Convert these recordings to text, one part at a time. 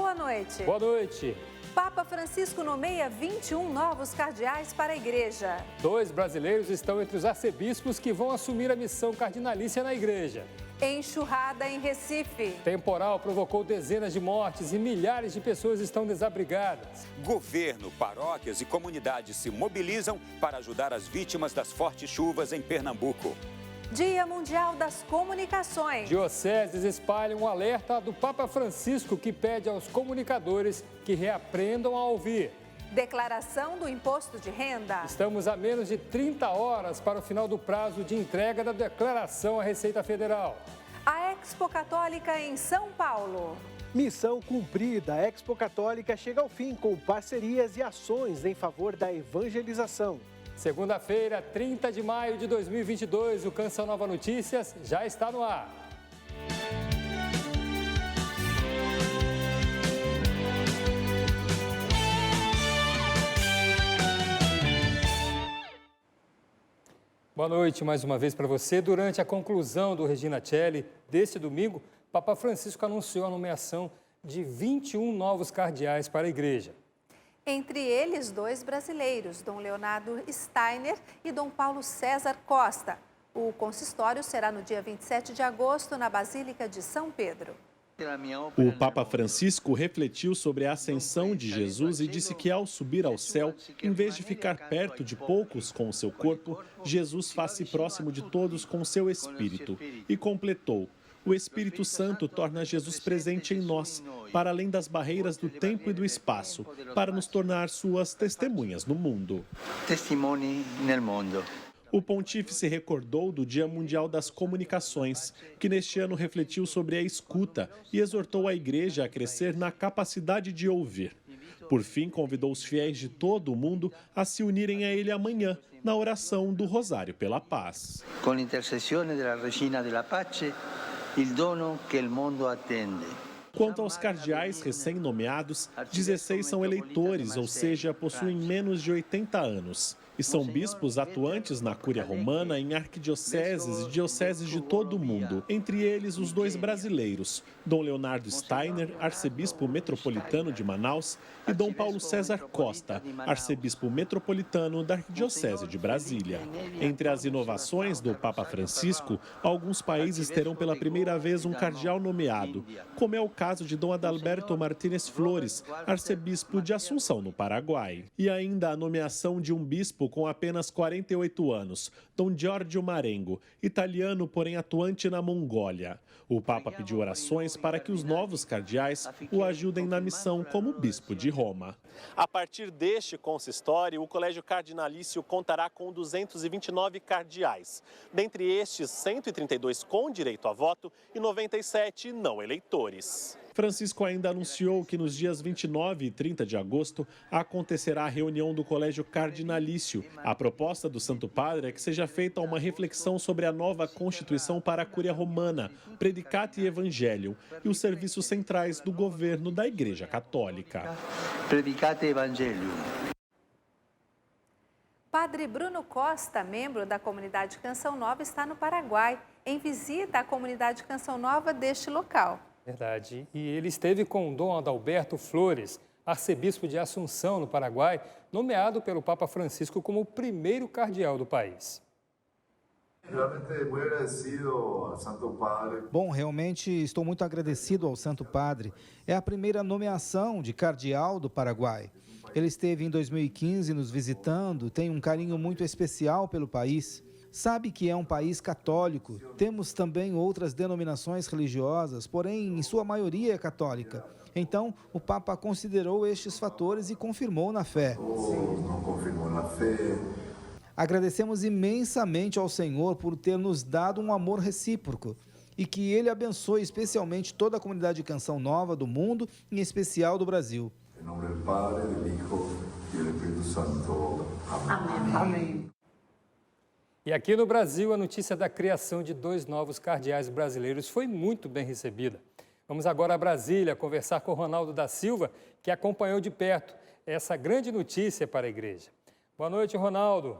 boa noite. Boa noite. Papa Francisco nomeia 21 novos cardeais para a igreja. 2 brasileiros estão entre os arcebispos que vão assumir a missão cardinalícia na igreja. Enxurrada em Recife. Temporal provocou dezenas de mortes e milhares de pessoas estão desabrigadas. Governo, paróquias e comunidades se mobilizam para ajudar as vítimas das fortes chuvas em Pernambuco. Dia Mundial das Comunicações. Dioceses espalham um alerta do Papa Francisco que pede aos comunicadores que reaprendam a ouvir. Declaração do Imposto de Renda. Estamos a menos de 30 horas para o final do prazo de entrega da declaração à Receita Federal. A Expo Católica em São Paulo. Missão cumprida, a Expo Católica chega ao fim com parcerias e ações em favor da evangelização. Segunda-feira, 30 de maio de 2022, o Canção Nova Notícias já está no ar. Boa noite mais uma vez para você. Durante a conclusão do Regina Coeli deste domingo, Papa Francisco anunciou a nomeação de 21 novos cardeais para a igreja. Entre eles, 2 brasileiros, Dom Leonardo Steiner e Dom Paulo César Costa. O consistório será no dia 27 de agosto, na Basílica de São Pedro. O Papa Francisco refletiu sobre a ascensão de Jesus e disse que, ao subir ao céu, em vez de ficar perto de poucos com o seu corpo, Jesus faz-se próximo de todos com o seu Espírito. E completou: o Espírito Santo torna Jesus presente em nós, para além das barreiras do tempo e do espaço, para nos tornar suas testemunhas no mundo. Testimoni nel mondo. O pontífice recordou do Dia Mundial das Comunicações, que neste ano refletiu sobre a escuta e exortou a igreja a crescer na capacidade de ouvir. Por fim, convidou os fiéis de todo o mundo a se unirem a ele amanhã, na oração do Rosário pela Paz. Com a intercessão da Regina della Pace, il dono che il mondo attende. Quanto aos cardeais recém-nomeados, 16 são eleitores, ou seja, possuem menos de 80 anos. E são bispos atuantes na Cúria Romana, em arquidioceses e dioceses de todo o mundo. Entre eles, os 2 brasileiros, Dom Leonardo Steiner, arcebispo metropolitano de Manaus, e Dom Paulo César Costa, arcebispo metropolitano da Arquidiocese de Brasília. Entre as inovações do Papa Francisco, alguns países terão pela primeira vez um cardeal nomeado, como é o caso de Dom Adalberto Martínez Flores, arcebispo de Assunção, no Paraguai. E ainda a nomeação de um bispo com apenas 48 anos, Dom Giorgio Marengo, italiano, porém atuante na Mongólia. O Papa pediu orações para que os novos cardeais o ajudem na missão como bispo de Roma. A partir deste consistório, o Colégio Cardinalício contará com 229 cardeais. Dentre estes, 132 com direito a voto e 97 não eleitores. Francisco ainda anunciou que nos dias 29 e 30 de agosto acontecerá a reunião do Colégio Cardinalício. A proposta do Santo Padre é que seja feita uma reflexão sobre a nova Constituição para a Cúria Romana, Predicate e Evangelium, e os serviços centrais do governo da Igreja Católica. Predicate Evangelium. Padre Bruno Costa, membro da comunidade Canção Nova, está no Paraguai, em visita à comunidade Canção Nova deste local. Verdade. E ele esteve com Dom Adalberto Flores, arcebispo de Assunção, no Paraguai, nomeado pelo Papa Francisco como o primeiro cardeal do país. Bom, realmente estou muito agradecido ao Santo Padre. É a primeira nomeação de cardeal do Paraguai. Ele esteve em 2015 nos visitando, tem um carinho muito especial pelo país. Sabe que é um país católico. Temos também outras denominações religiosas, porém, em sua maioria é católica. Então, o Papa considerou estes fatores e confirmou na fé. Agradecemos imensamente ao Senhor por ter nos dado um amor recíproco e que Ele abençoe especialmente toda a comunidade de Canção Nova do mundo, em especial do Brasil. Em nome do Pai, do Filho e do Espírito Santo. Amém. Amém. E aqui no Brasil, a notícia da criação de 2 novos cardeais brasileiros foi muito bem recebida. Vamos agora a Brasília conversar com o Ronaldo da Silva, que acompanhou de perto essa grande notícia para a igreja. Boa noite, Ronaldo.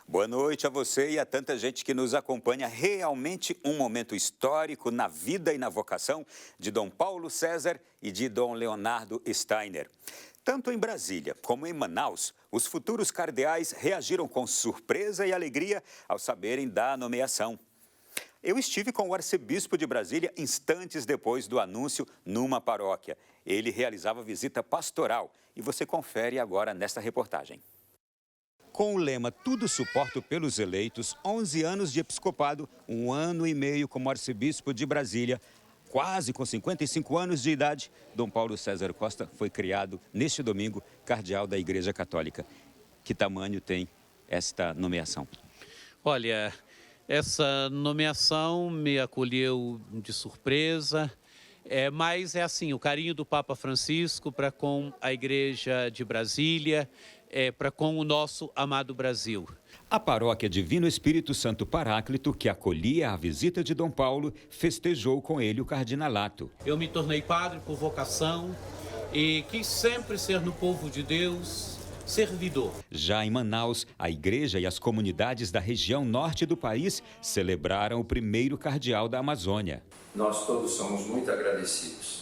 Boa noite a você e a tanta gente que nos acompanha. Realmente um momento histórico na vida e na vocação de Dom Paulo César e de Dom Leonardo Steiner. Tanto em Brasília como em Manaus, os futuros cardeais reagiram com surpresa e alegria ao saberem da nomeação. Eu estive com o arcebispo de Brasília instantes depois do anúncio numa paróquia. Ele realizava visita pastoral e você confere agora nesta reportagem. Com o lema Tudo Suporto pelos Eleitos, 11 anos de episcopado, 1 ano e meio como arcebispo de Brasília, quase com 55 anos de idade, Dom Paulo César Costa foi criado neste domingo cardeal da Igreja Católica. Que tamanho tem esta nomeação? Olha, essa nomeação me acolheu de surpresa, mas é assim, o carinho do Papa Francisco para com a Igreja de Brasília, para com o nosso amado Brasil. A paróquia Divino Espírito Santo Paráclito, que acolhia a visita de Dom Paulo, festejou com ele o cardinalato. Eu me tornei padre por vocação e quis sempre ser no povo de Deus, servidor. Já em Manaus, a igreja e as comunidades da região norte do país celebraram o primeiro cardeal da Amazônia. Nós todos somos muito agradecidos.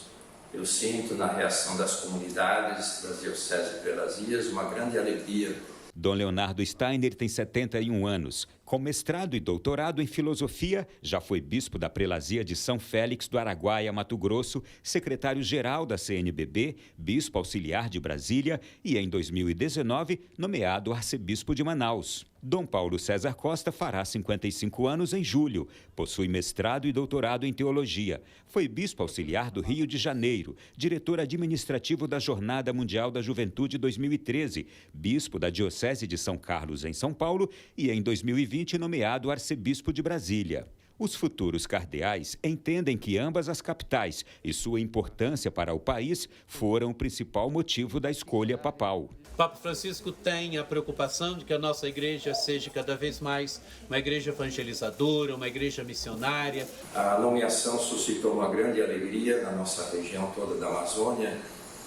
Eu sinto na reação das comunidades, das dioceses prelazias, uma grande alegria. Dom Leonardo Steiner tem 71 anos. Com mestrado e doutorado em filosofia, já foi bispo da prelazia de São Félix do Araguaia, Mato Grosso, secretário-geral da CNBB, bispo auxiliar de Brasília e, em 2019, nomeado arcebispo de Manaus. Dom Paulo César Costa fará 55 anos em julho. Possui mestrado e doutorado em teologia. Foi bispo auxiliar do Rio de Janeiro, diretor administrativo da Jornada Mundial da Juventude 2013, bispo da Diocese de São Carlos, em São Paulo, e em 2020 nomeado arcebispo de Brasília. Os futuros cardeais entendem que ambas as capitais e sua importância para o país foram o principal motivo da escolha papal. O Papa Francisco tem a preocupação de que a nossa igreja seja cada vez mais uma igreja evangelizadora, uma igreja missionária. A nomeação suscitou uma grande alegria na nossa região toda da Amazônia,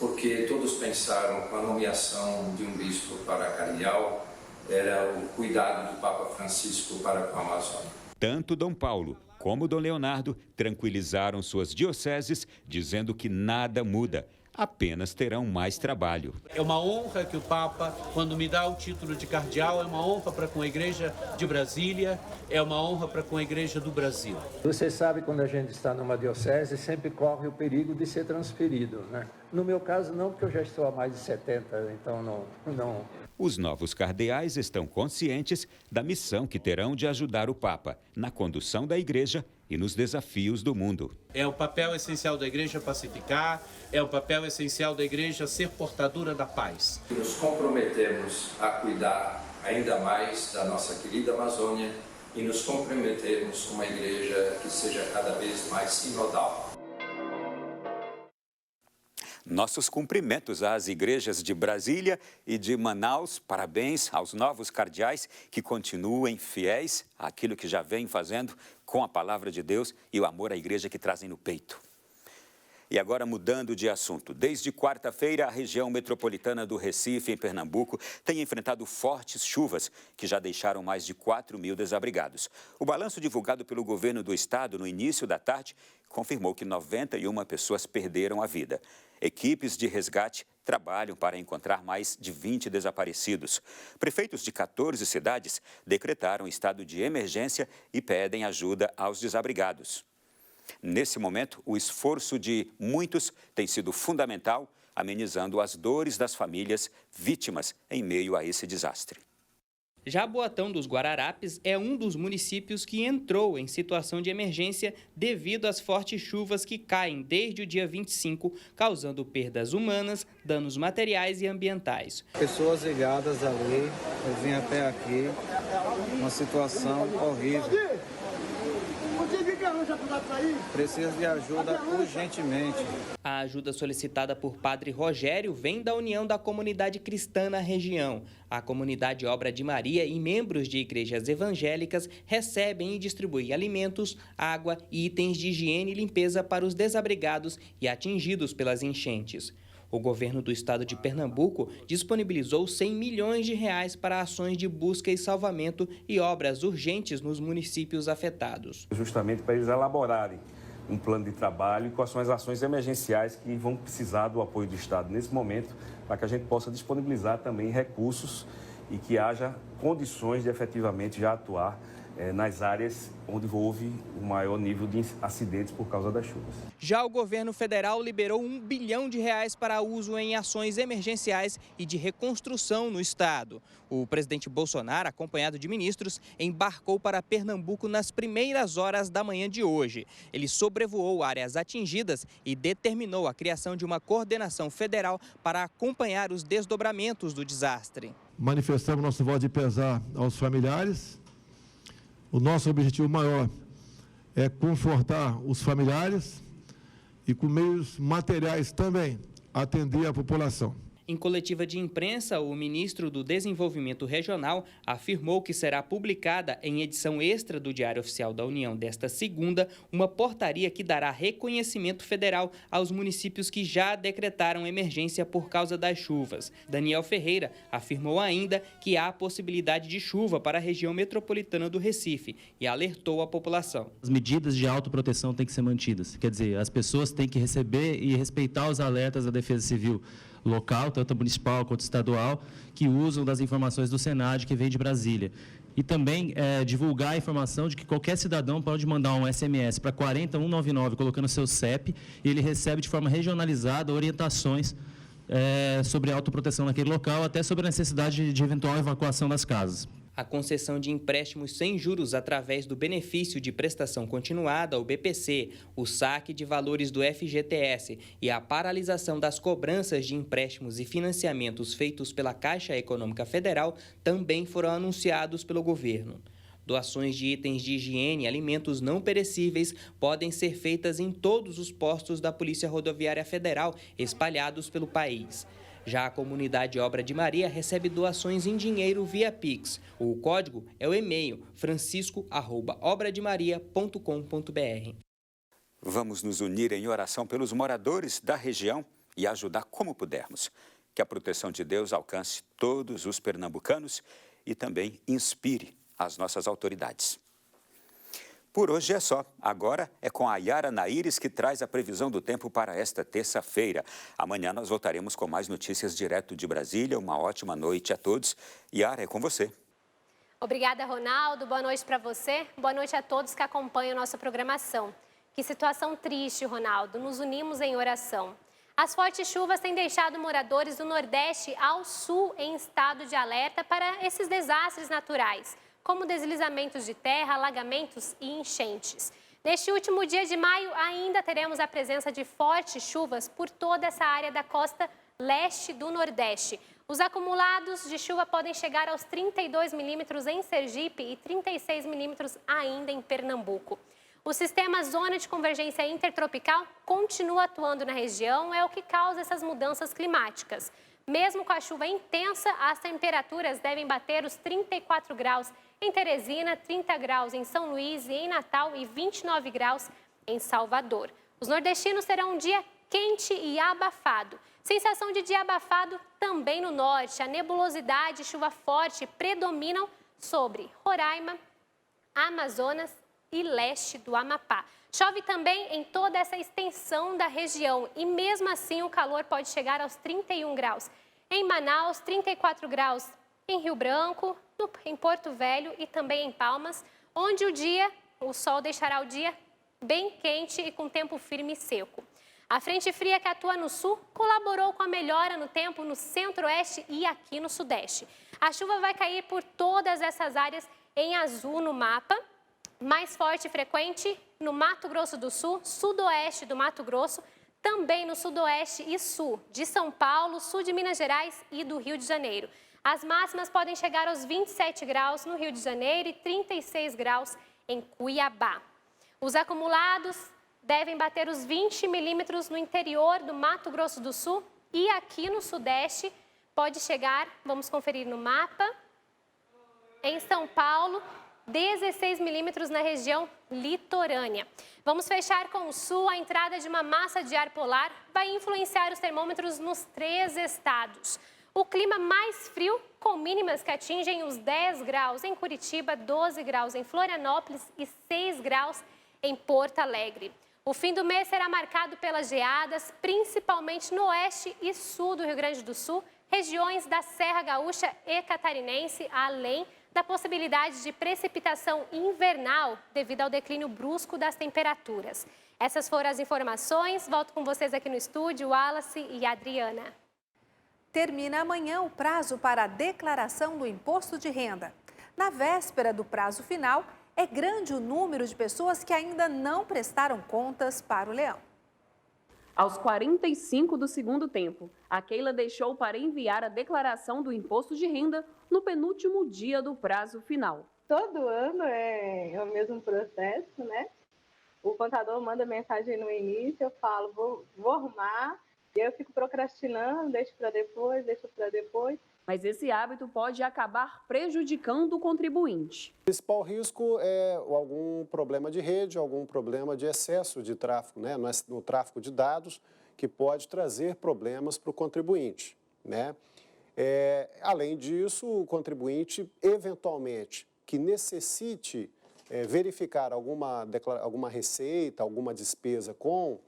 porque todos pensaram que a nomeação de um bispo para cardeal era o cuidado do Papa Francisco para com a Amazônia. Tanto Dom Paulo como Dom Leonardo tranquilizaram suas dioceses, dizendo que nada muda, apenas terão mais trabalho. É uma honra que o Papa, quando me dá o título de cardeal, é uma honra para com a Igreja de Brasília, é uma honra para com a Igreja do Brasil. Você sabe, quando a gente está numa diocese, sempre corre o perigo de ser transferido, né? No meu caso, não, porque eu já estou há mais de 70, então não. Os novos cardeais estão conscientes da missão que terão de ajudar o Papa na condução da Igreja e nos desafios do mundo. É o papel essencial da Igreja pacificar, é o papel essencial da Igreja ser portadora da paz. Nos comprometemos a cuidar ainda mais da nossa querida Amazônia e nos comprometemos com uma Igreja que seja cada vez mais sinodal. Nossos cumprimentos às igrejas de Brasília e de Manaus. Parabéns aos novos cardeais que continuem fiéis àquilo que já vêm fazendo com a palavra de Deus e o amor à igreja que trazem no peito. E agora, mudando de assunto, desde quarta-feira, a região metropolitana do Recife, em Pernambuco, tem enfrentado fortes chuvas que já deixaram mais de 4.000 desabrigados. O balanço divulgado pelo governo do estado no início da tarde confirmou que 91 pessoas perderam a vida. Equipes de resgate trabalham para encontrar mais de 20 desaparecidos. Prefeitos de 14 cidades decretaram estado de emergência e pedem ajuda aos desabrigados. Nesse momento, o esforço de muitos tem sido fundamental, amenizando as dores das famílias vítimas em meio a esse desastre. Jaboatão dos Guararapes é um dos municípios que entrou em situação de emergência devido às fortes chuvas que caem desde o dia 25, causando perdas humanas, danos materiais e ambientais. Pessoas ligadas ali, eu vim até aqui, uma situação horrível. Precisa de ajuda urgentemente. A ajuda solicitada por Padre Rogério vem da união da comunidade cristã na região. A comunidade Obra de Maria e membros de igrejas evangélicas recebem e distribuem alimentos, água e itens de higiene e limpeza para os desabrigados e atingidos pelas enchentes. O governo do estado de Pernambuco disponibilizou 100 milhões de reais para ações de busca e salvamento e obras urgentes nos municípios afetados. Justamente para eles elaborarem um plano de trabalho com as ações emergenciais que vão precisar do apoio do Estado nesse momento, para que a gente possa disponibilizar também recursos e que haja condições de efetivamente já atuar nas áreas onde houve o maior nível de acidentes por causa das chuvas. Já o governo federal liberou R$1 bilhão para uso em ações emergenciais e de reconstrução no estado. O presidente Bolsonaro, acompanhado de ministros, embarcou para Pernambuco nas primeiras horas da manhã de hoje. Ele sobrevoou áreas atingidas e determinou a criação de uma coordenação federal para acompanhar os desdobramentos do desastre. Manifestamos nosso voto de pesar aos familiares. O nosso objetivo maior é confortar os familiares e, com meios materiais também, atender a população. Em coletiva de imprensa, o ministro do Desenvolvimento Regional afirmou que será publicada em edição extra do Diário Oficial da União desta segunda uma portaria que dará reconhecimento federal aos municípios que já decretaram emergência por causa das chuvas. Daniel Ferreira afirmou ainda que há possibilidade de chuva para a região metropolitana do Recife e alertou a população. As medidas de autoproteção têm que ser mantidas, quer dizer, as pessoas têm que receber e respeitar os alertas da Defesa Civil local, tanto municipal quanto estadual, que usam das informações do Senad que vem de Brasília. E também divulgar a informação de que qualquer cidadão pode mandar um SMS para 40199 colocando seu CEP e ele recebe de forma regionalizada orientações sobre a autoproteção naquele local, até sobre a necessidade de eventual evacuação das casas. A concessão de empréstimos sem juros através do benefício de prestação continuada, o BPC, o saque de valores do FGTS e a paralisação das cobranças de empréstimos e financiamentos feitos pela Caixa Econômica Federal também foram anunciados pelo governo. Doações de itens de higiene e alimentos não perecíveis podem ser feitas em todos os postos da Polícia Rodoviária Federal espalhados pelo país. Já a comunidade Obra de Maria recebe doações em dinheiro via Pix. O código é o e-mail francisco@obrademaria.com.br. Vamos nos unir em oração pelos moradores da região e ajudar como pudermos. Que a proteção de Deus alcance todos os pernambucanos e também inspire as nossas autoridades. Por hoje é só. Agora é com a Yara Naires que traz a previsão do tempo para esta terça-feira. Amanhã nós voltaremos com mais notícias direto de Brasília. Uma ótima noite a todos. Yara, é com você. Obrigada, Ronaldo. Boa noite para você. Boa noite a todos que acompanham nossa programação. Que situação triste, Ronaldo. Nos unimos em oração. As fortes chuvas têm deixado moradores do Nordeste ao Sul em estado de alerta para esses desastres naturais, como deslizamentos de terra, alagamentos e enchentes. Neste último dia de maio, ainda teremos a presença de fortes chuvas por toda essa área da costa leste do Nordeste. Os acumulados de chuva podem chegar aos 32 milímetros em Sergipe e 36 milímetros ainda em Pernambuco. O sistema Zona de Convergência Intertropical continua atuando na região, é o que causa essas mudanças climáticas. Mesmo com a chuva intensa, as temperaturas devem bater os 34 graus em Teresina, 30 graus em São Luís e em Natal e 29 graus em Salvador. Os nordestinos terão um dia quente e abafado. Sensação de dia abafado também no norte. A nebulosidade e chuva forte predominam sobre Roraima, Amazonas e leste do Amapá. Chove também em toda essa extensão da região e mesmo assim o calor pode chegar aos 31 graus. Em Manaus, 34 graus em Rio Branco, em Porto Velho e também em Palmas, onde o sol deixará o dia bem quente e com tempo firme e seco. A frente fria que atua no sul colaborou com a melhora no tempo no centro-oeste e aqui no sudeste. A chuva vai cair por todas essas áreas em azul no mapa, mais forte e frequente no Mato Grosso do Sul, sudoeste do Mato Grosso, também no sudoeste e sul de São Paulo, sul de Minas Gerais e do Rio de Janeiro. As máximas podem chegar aos 27 graus no Rio de Janeiro e 36 graus em Cuiabá. Os acumulados devem bater os 20 milímetros no interior do Mato Grosso do Sul e aqui no sudeste pode chegar, vamos conferir no mapa, em São Paulo, 16 milímetros na região litorânea. Vamos fechar com o sul. A entrada de uma massa de ar polar vai influenciar os termômetros nos 3 estados. O clima mais frio, com mínimas que atingem os 10 graus em Curitiba, 12 graus em Florianópolis e 6 graus em Porto Alegre. O fim do mês será marcado pelas geadas, principalmente no oeste e sul do Rio Grande do Sul, regiões da Serra Gaúcha e Catarinense, além da possibilidade de precipitação invernal devido ao declínio brusco das temperaturas. Essas foram as informações. Volto com vocês aqui no estúdio, Wallace e Adriana. Termina amanhã o prazo para a declaração do imposto de renda. Na véspera do prazo final, é grande o número de pessoas que ainda não prestaram contas para o Leão. Aos 45 do segundo tempo, a Keila deixou para enviar a declaração do imposto de renda no penúltimo dia do prazo final. Todo ano é o mesmo processo, né? O contador manda mensagem no início, eu falo, vou arrumar, e aí eu fico procrastinando, deixo para depois. Mas esse hábito pode acabar prejudicando o contribuinte. O principal risco é algum problema de rede, algum problema de excesso de tráfego, né? No tráfego de dados, que pode trazer problemas para o contribuinte, né? Além disso, o contribuinte, eventualmente, que necessite verificar alguma receita, alguma despesa com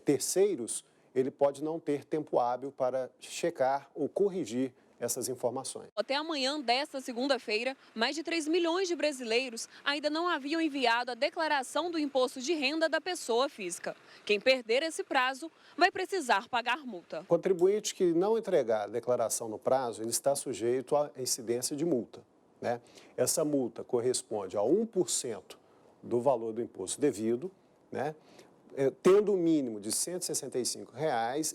terceiros, ele pode não ter tempo hábil para checar ou corrigir essas informações. Até amanhã desta segunda-feira, mais de 3 milhões de brasileiros ainda não haviam enviado a declaração do imposto de renda da pessoa física. Quem perder esse prazo vai precisar pagar multa. O contribuinte que não entregar a declaração no prazo, ele está sujeito à incidência de multa, né? Essa multa corresponde a 1% do valor do imposto devido, né? Tendo um mínimo de R$ 165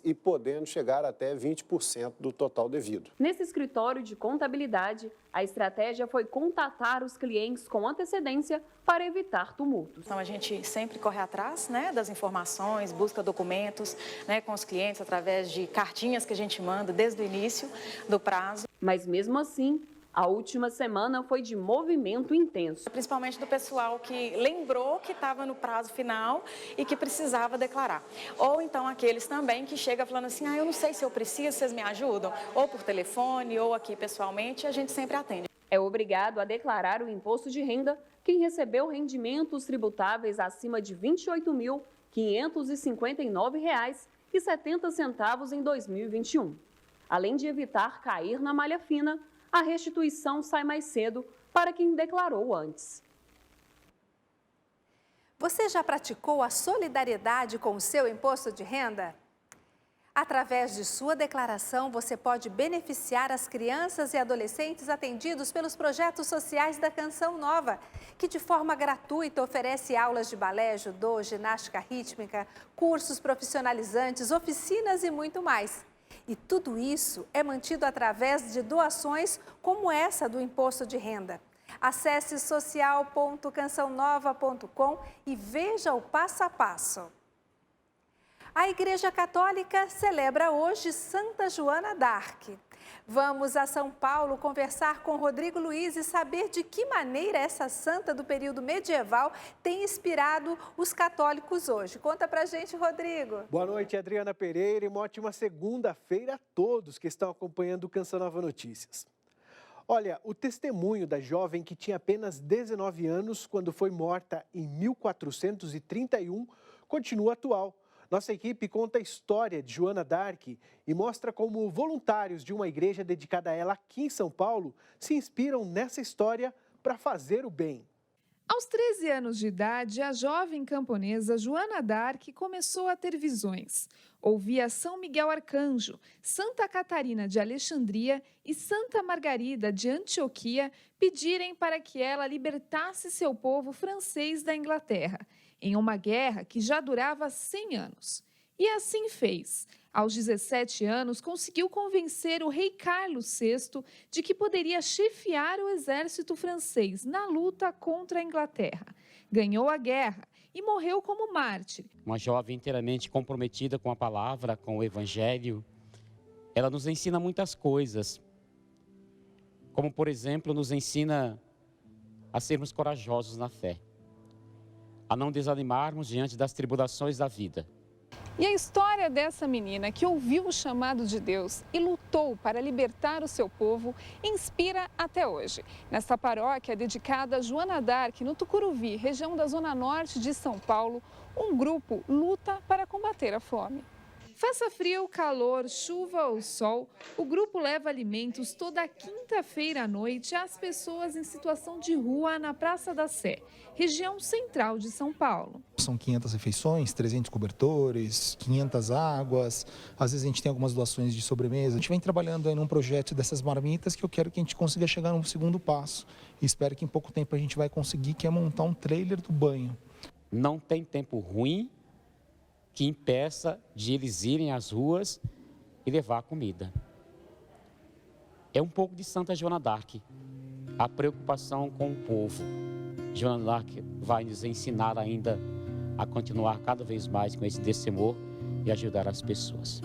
e podendo chegar até 20% do total devido. Nesse escritório de contabilidade, a estratégia foi contatar os clientes com antecedência para evitar tumultos. Então, a gente sempre corre atrás, né, das informações, busca documentos, né, com os clientes através de cartinhas que a gente manda desde o início do prazo. Mas mesmo assim, a última semana foi de movimento intenso. Principalmente do pessoal que lembrou que estava no prazo final e que precisava declarar. Ou então aqueles também que chegam falando assim, eu não sei se eu preciso, vocês me ajudam? Ou por telefone, ou aqui pessoalmente, a gente sempre atende. É obrigado a declarar o imposto de renda quem recebeu rendimentos tributáveis acima de R$ 28.559,70 em 2021. Além de evitar cair na malha fina, a restituição sai mais cedo para quem declarou antes. Você já praticou a solidariedade com o seu imposto de renda? Através de sua declaração, você pode beneficiar as crianças e adolescentes atendidos pelos projetos sociais da Canção Nova, que de forma gratuita oferece aulas de balé, judô, ginástica rítmica, cursos profissionalizantes, oficinas e muito mais. E tudo isso é mantido através de doações como essa do imposto de renda. Acesse social.cançãonova.com e veja o passo a passo. A Igreja Católica celebra hoje Santa Joana d'Arc. Vamos a São Paulo conversar com Rodrigo Luiz e saber de que maneira essa santa do período medieval tem inspirado os católicos hoje. Conta pra gente, Rodrigo. Boa noite, Adriana Pereira, e uma ótima segunda-feira a todos que estão acompanhando o Canção Nova Notícias. Olha, o testemunho da jovem que tinha apenas 19 anos quando foi morta em 1431 continua atual. Nossa equipe conta a história de Joana d'Arc e mostra como voluntários de uma igreja dedicada a ela aqui em São Paulo se inspiram nessa história para fazer o bem. Aos 13 anos de idade, a jovem camponesa Joana d'Arc começou a ter visões. Ouvia São Miguel Arcanjo, Santa Catarina de Alexandria e Santa Margarida de Antioquia pedirem para que ela libertasse seu povo francês da Inglaterra, em uma guerra que já durava 100 anos. E assim fez. Aos 17 anos, conseguiu convencer o rei Carlos VI de que poderia chefiar o exército francês na luta contra a Inglaterra. Ganhou a guerra e morreu como mártir. Uma jovem inteiramente comprometida com a palavra, com o evangelho. Ela nos ensina muitas coisas. Como, por exemplo, nos ensina a sermos corajosos na fé, a não desanimarmos diante das tribulações da vida. E a história dessa menina que ouviu o chamado de Deus e lutou para libertar o seu povo inspira até hoje. Nesta paróquia dedicada a Joana d'Arc, no Tucuruvi, região da Zona Norte de São Paulo, um grupo luta para combater a fome. Faça frio, calor, chuva ou sol, o grupo leva alimentos toda quinta-feira à noite às pessoas em situação de rua na Praça da Sé, região central de São Paulo. São 500 refeições, 300 cobertores, 500 águas, às vezes a gente tem algumas doações de sobremesa. A gente vem trabalhando aí num projeto dessas marmitas que eu quero que a gente consiga chegar no segundo passo. E espero que em pouco tempo a gente vai conseguir, que é montar um trailer do banho. Não tem tempo ruim que impeça de eles irem às ruas e levar comida. É um pouco de Santa Joana d'Arc, a preocupação com o povo. Joana d'Arc vai nos ensinar ainda a continuar cada vez mais com esse destemor e ajudar as pessoas.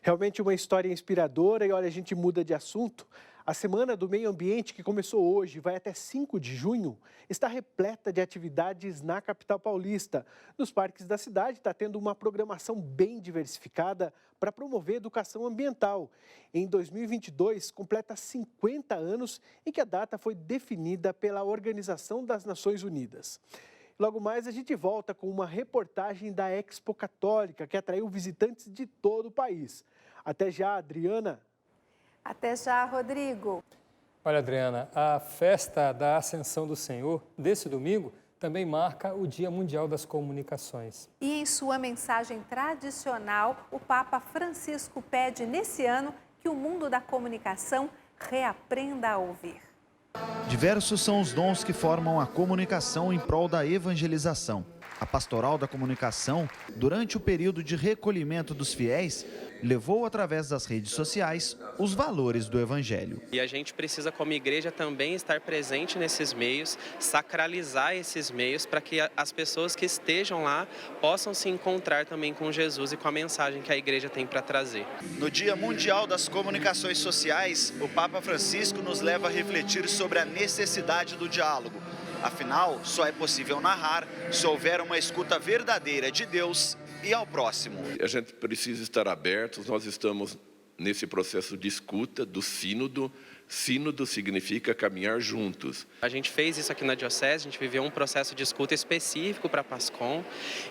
Realmente uma história inspiradora e olha, a gente muda de assunto. A Semana do Meio Ambiente, que começou hoje e vai até 5 de junho, está repleta de atividades na capital paulista. Nos parques da cidade está tendo uma programação bem diversificada para promover a educação ambiental. Em 2022, completa 50 anos em que a data foi definida pela Organização das Nações Unidas. Logo mais a gente volta com uma reportagem da Expo Católica, que atraiu visitantes de todo o país. Até já, Adriana. Até já, Rodrigo. Olha, Adriana, a festa da Ascensão do Senhor, desse domingo, também marca o Dia Mundial das Comunicações. E em sua mensagem tradicional, o Papa Francisco pede nesse ano que o mundo da comunicação reaprenda a ouvir. Diversos são os dons que formam a comunicação em prol da evangelização. A Pastoral da Comunicação, durante o período de recolhimento dos fiéis, levou através das redes sociais os valores do Evangelho. E a gente precisa, como igreja, também estar presente nesses meios, sacralizar esses meios para que as pessoas que estejam lá possam se encontrar também com Jesus e com a mensagem que a igreja tem para trazer. No Dia Mundial das Comunicações Sociais, o Papa Francisco nos leva a refletir sobre a necessidade do diálogo. Afinal, só é possível narrar se houver uma escuta verdadeira de Deus e ao próximo. A gente precisa estar abertos, nós estamos nesse processo de escuta do sínodo. Sínodo significa caminhar juntos. A gente fez isso aqui na Diocese, a gente viveu um processo de escuta específico para a PASCOM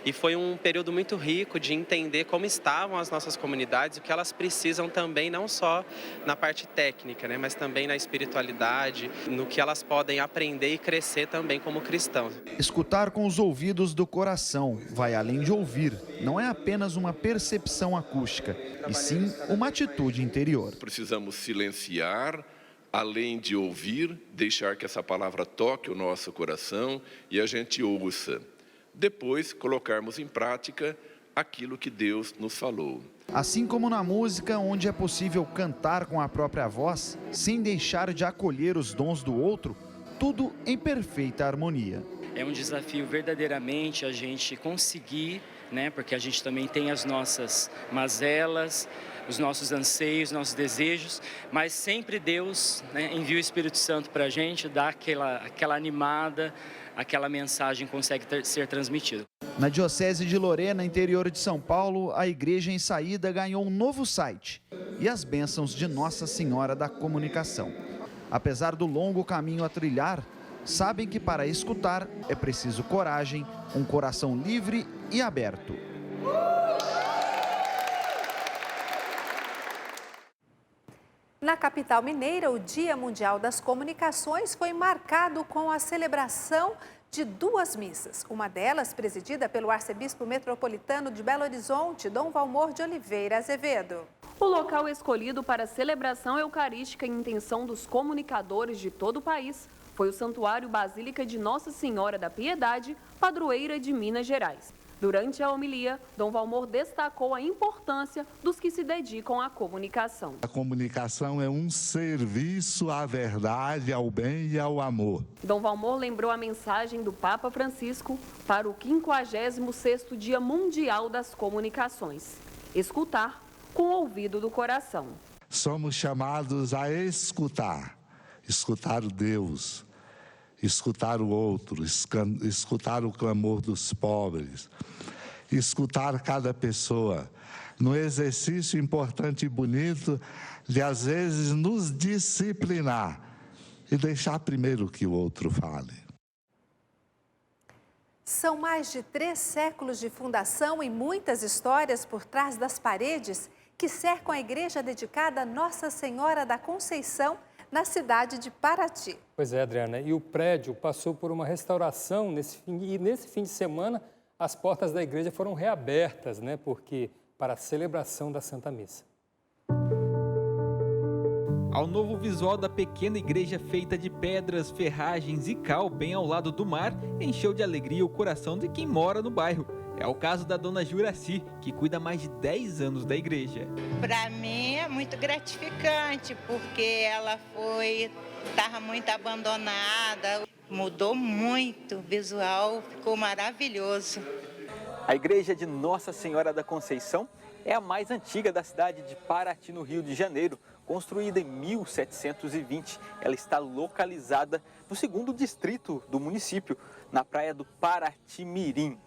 e foi um período muito rico de entender como estavam as nossas comunidades, o que elas precisam também, não só na parte técnica, mas também na espiritualidade, no que elas podem aprender e crescer também como cristãos. Escutar com os ouvidos do coração vai além de ouvir, não é apenas uma percepção acústica, e sim uma atitude interior. Precisamos silenciar, além de ouvir, deixar que essa palavra toque o nosso coração e a gente ouça. Depois, colocarmos em prática aquilo que Deus nos falou. Assim como na música, onde é possível cantar com a própria voz, sem deixar de acolher os dons do outro, tudo em perfeita harmonia. É um desafio verdadeiramente a gente conseguir, porque a gente também tem as nossas mazelas, os nossos anseios, nossos desejos, mas sempre Deus envia o Espírito Santo para a gente, dá aquela animada, aquela mensagem consegue ser transmitida. Na Diocese de Lorena, interior de São Paulo, a Igreja em Saída ganhou um novo site e as bênçãos de Nossa Senhora da Comunicação. Apesar do longo caminho a trilhar, sabem que para escutar é preciso coragem, um coração livre e aberto. Na capital mineira, o Dia Mundial das Comunicações foi marcado com a celebração de 2 missas. Uma delas presidida pelo arcebispo metropolitano de Belo Horizonte, Dom Valmor de Oliveira Azevedo. O local escolhido para a celebração eucarística em intenção dos comunicadores de todo o país foi o Santuário Basílica de Nossa Senhora da Piedade, padroeira de Minas Gerais. Durante a homilia, Dom Valmor destacou a importância dos que se dedicam à comunicação. A comunicação é um serviço à verdade, ao bem e ao amor. Dom Valmor lembrou a mensagem do Papa Francisco para o 56º Dia Mundial das Comunicações. Escutar com o ouvido do coração. Somos chamados a escutar escutar o Deus, escutar o outro, escutar o clamor dos pobres, escutar cada pessoa, no exercício importante e bonito de, às vezes, nos disciplinar e deixar primeiro que o outro fale. São mais de 3 séculos de fundação e muitas histórias por trás das paredes que cercam a igreja dedicada a Nossa Senhora da Conceição, na cidade de Paraty. Pois é, Adriana, e o prédio passou por uma restauração e nesse fim de semana as portas da igreja foram reabertas, né, para a celebração da Santa Missa. Ao novo visual da pequena igreja feita de pedras, ferragens e cal bem ao lado do mar, encheu de alegria o coração de quem mora no bairro. É o caso da dona Juraci, que cuida há mais de 10 anos da igreja. Para mim é muito gratificante, porque ela estava muito abandonada, mudou muito, o visual ficou maravilhoso. A igreja de Nossa Senhora da Conceição é a mais antiga da cidade de Paraty, no Rio de Janeiro. Construída em 1720, ela está localizada no 2º distrito do município, na praia do Paraty-Mirim.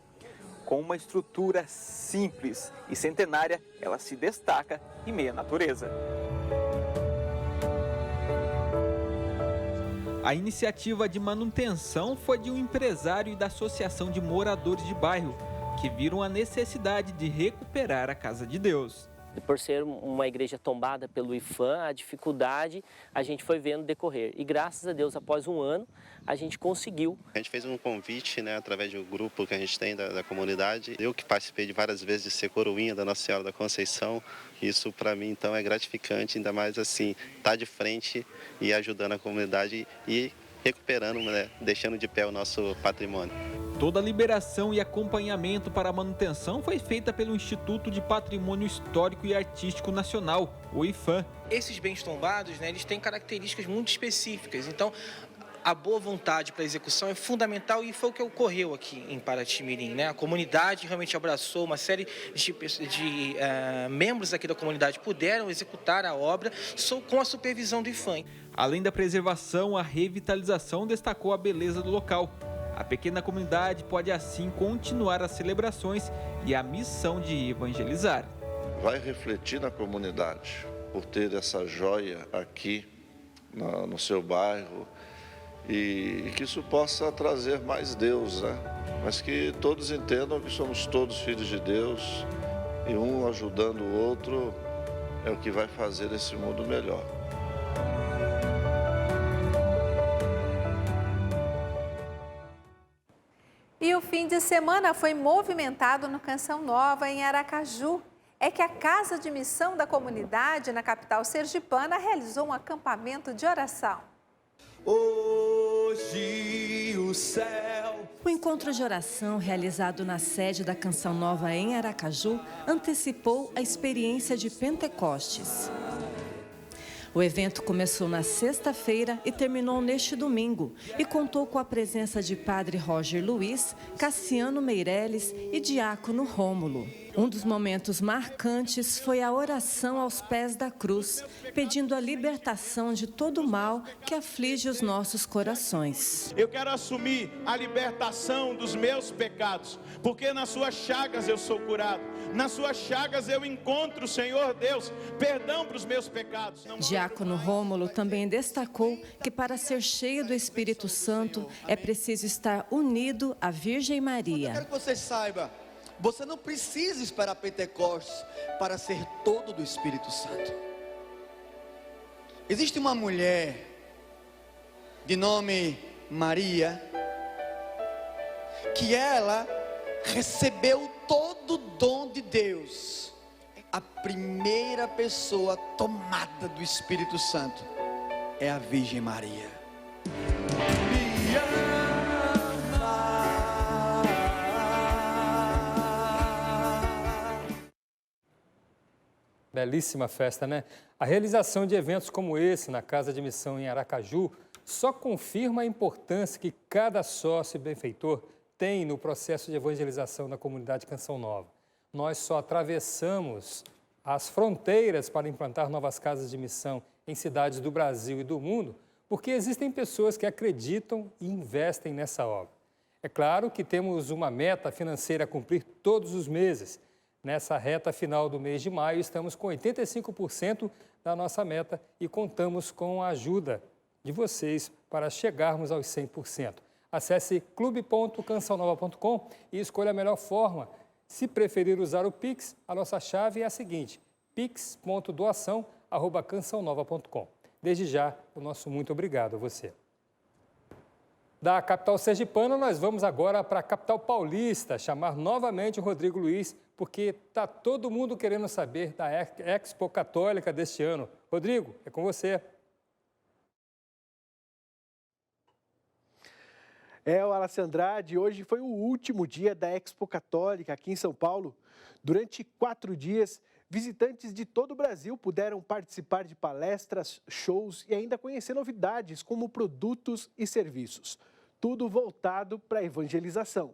Com uma estrutura simples e centenária, ela se destaca em meio à natureza. A iniciativa de manutenção foi de um empresário e da Associação de Moradores de Bairro, que viram a necessidade de recuperar a Casa de Deus. Por ser uma igreja tombada pelo IPHAN, a dificuldade a gente foi vendo decorrer. E graças a Deus, após um ano, a gente conseguiu. A gente fez um convite, né, através de um grupo que a gente tem da comunidade. Eu que participei de várias vezes de ser coroinha da Nossa Senhora da Conceição. Isso para mim então é gratificante, ainda mais assim, estar de frente e ajudando a comunidade e recuperando, né, deixando de pé o nosso patrimônio. Toda a liberação e acompanhamento para a manutenção foi feita pelo Instituto de Patrimônio Histórico e Artístico Nacional, o IPHAN. Esses bens tombados, né, eles têm características muito específicas, então a boa vontade para a execução é fundamental e foi o que ocorreu aqui em Paraty-Mirim, né? A comunidade realmente abraçou, uma série de membros aqui da comunidade puderam executar a obra com a supervisão do IPHAN. Além da preservação, a revitalização destacou a beleza do local. A pequena comunidade pode assim continuar as celebrações e a missão de evangelizar. Vai refletir na comunidade por ter essa joia aqui no seu bairro e que isso possa trazer mais Deus, né? Mas que todos entendam que somos todos filhos de Deus e um ajudando o outro é o que vai fazer esse mundo melhor. E o fim de semana foi movimentado no Canção Nova, em Aracaju. É que a Casa de Missão da Comunidade, na capital sergipana, realizou um acampamento de oração. Hoje o céu. O encontro de oração realizado na sede da Canção Nova em Aracaju antecipou a experiência de Pentecostes. O evento começou na sexta-feira e terminou neste domingo e contou com a presença de Padre Roger Luiz, Cassiano Meireles e Diácono Rômulo. Um dos momentos marcantes foi a oração aos pés da cruz, pedindo a libertação de todo o mal que aflige os nossos corações. Eu quero assumir a libertação dos meus pecados, porque nas suas chagas eu sou curado. Nas suas chagas eu encontro, Senhor Deus, perdão para os meus pecados. Diácono Rômulo também destacou que para ser cheio do Espírito Santo é preciso estar unido à Virgem Maria. Eu quero que você saiba, você não precisa esperar Pentecostes para ser todo do Espírito Santo. Existe uma mulher de nome Maria, que ela recebeu todo o dom de Deus. A primeira pessoa tomada do Espírito Santo é a Virgem Maria. Belíssima festa, né? A realização de eventos como esse na Casa de Missão em Aracaju só confirma a importância que cada sócio e benfeitor tem no processo de evangelização da comunidade Canção Nova. Nós só atravessamos as fronteiras para implantar novas casas de missão em cidades do Brasil e do mundo porque existem pessoas que acreditam e investem nessa obra. É claro que temos uma meta financeira a cumprir todos os meses. Nessa reta final do mês de maio, estamos com 85% da nossa meta e contamos com a ajuda de vocês para chegarmos aos 100%. Acesse clube.cançãonova.com e escolha a melhor forma. Se preferir usar o Pix, a nossa chave é a seguinte: pix.doação@cançãonova.com. Desde já, o nosso muito obrigado a você. Da capital sergipana, nós vamos agora para a capital paulista, chamar novamente o Rodrigo Luiz, porque está todo mundo querendo saber da Expo Católica deste ano. Rodrigo, é com você. O Wallace Andrade, hoje foi o último dia da Expo Católica aqui em São Paulo. Durante 4 dias, visitantes de todo o Brasil puderam participar de palestras, shows e ainda conhecer novidades como produtos e serviços. Tudo voltado para a evangelização.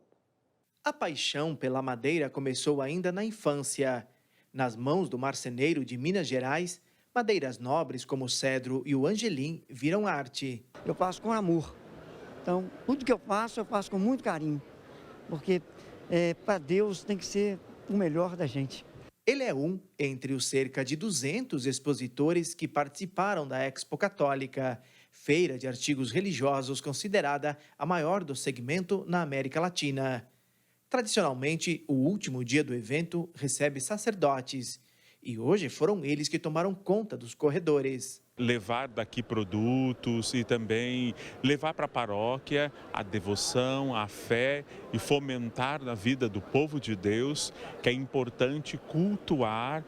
A paixão pela madeira começou ainda na infância. Nas mãos do marceneiro de Minas Gerais, madeiras nobres como o cedro e o angelim viram arte. Eu faço com amor. Então, tudo que eu faço com muito carinho, porque para Deus tem que ser o melhor da gente. Ele é um entre os cerca de 200 expositores que participaram da Expo Católica, feira de artigos religiosos considerada a maior do segmento na América Latina. Tradicionalmente, o último dia do evento recebe sacerdotes, e hoje foram eles que tomaram conta dos corredores. Levar daqui produtos e também levar para a paróquia a devoção, a fé e fomentar na vida do povo de Deus que é importante cultuar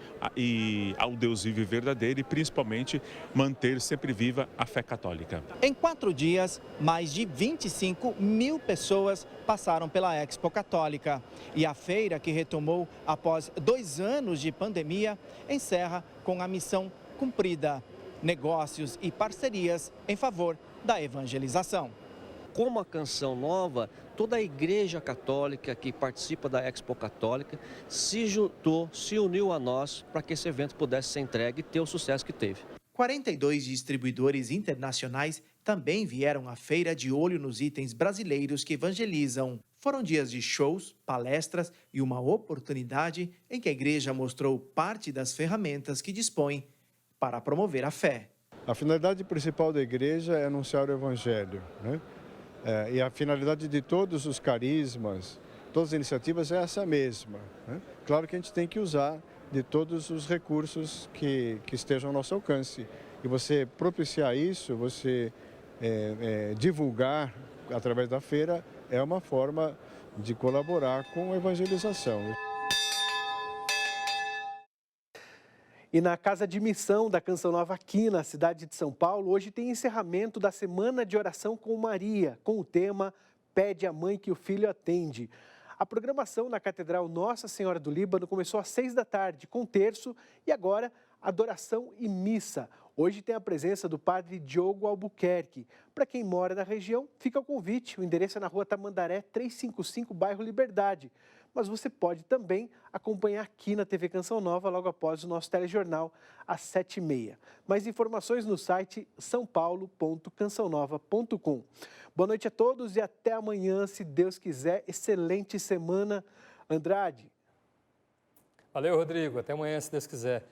ao Deus vivo e verdadeiro e principalmente manter sempre viva a fé católica. Em 4 dias, mais de 25 mil pessoas passaram pela Expo Católica e a feira, que retomou após 2 anos de pandemia, encerra com a missão cumprida. Negócios e parcerias em favor da evangelização. Como a Canção Nova, toda a Igreja Católica que participa da Expo Católica se juntou, se uniu a nós para que esse evento pudesse ser entregue e ter o sucesso que teve. 42 distribuidores internacionais também vieram à feira de olho nos itens brasileiros que evangelizam. Foram dias de shows, palestras e uma oportunidade em que a igreja mostrou parte das ferramentas que dispõe para promover a fé. A finalidade principal da igreja é anunciar o evangelho, né? E a finalidade de todos os carismas, todas as iniciativas é essa mesma, né? Claro que a gente tem que usar de todos os recursos que estejam ao nosso alcance. E você propiciar isso, você divulgar através da feira, é uma forma de colaborar com a evangelização. E na Casa de Missão da Canção Nova aqui na cidade de São Paulo, hoje tem encerramento da Semana de Oração com Maria, com o tema Pede à Mãe que o Filho Atende. A programação na Catedral Nossa Senhora do Líbano começou às 6 da tarde, com terço e agora adoração e missa. Hoje tem a presença do padre Diogo Albuquerque. Para quem mora na região, fica o convite. O endereço é na rua Tamandaré, 355, bairro Liberdade. Mas você pode também acompanhar aqui na TV Canção Nova, logo após o nosso telejornal, às 7h30. Mais informações no site saopaulo.cançãonova.com. Boa noite a todos e até amanhã, se Deus quiser. Excelente semana, Andrade. Valeu, Rodrigo. Até amanhã, se Deus quiser.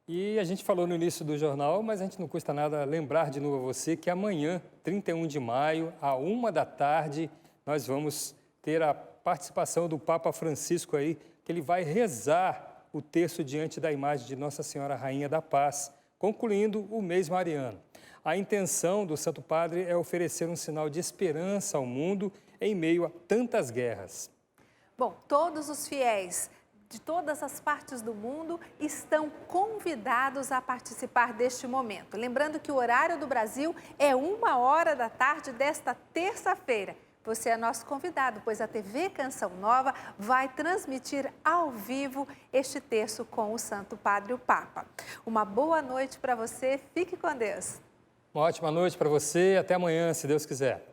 E a gente falou no início do jornal, mas a gente não custa nada lembrar de novo a você que amanhã, 31 de maio, à 1 da tarde, nós vamos ter a participação do Papa Francisco aí, que ele vai rezar o terço diante da imagem de Nossa Senhora Rainha da Paz, concluindo o mês mariano. A intenção do Santo Padre é oferecer um sinal de esperança ao mundo em meio a tantas guerras. Bom, todos os fiéis de todas as partes do mundo estão convidados a participar deste momento. Lembrando que o horário do Brasil é 1h da tarde desta terça-feira. Você é nosso convidado, pois a TV Canção Nova vai transmitir ao vivo este terço com o Santo Padre, o Papa. Uma boa noite para você, fique com Deus. Uma ótima noite para você, até amanhã, se Deus quiser.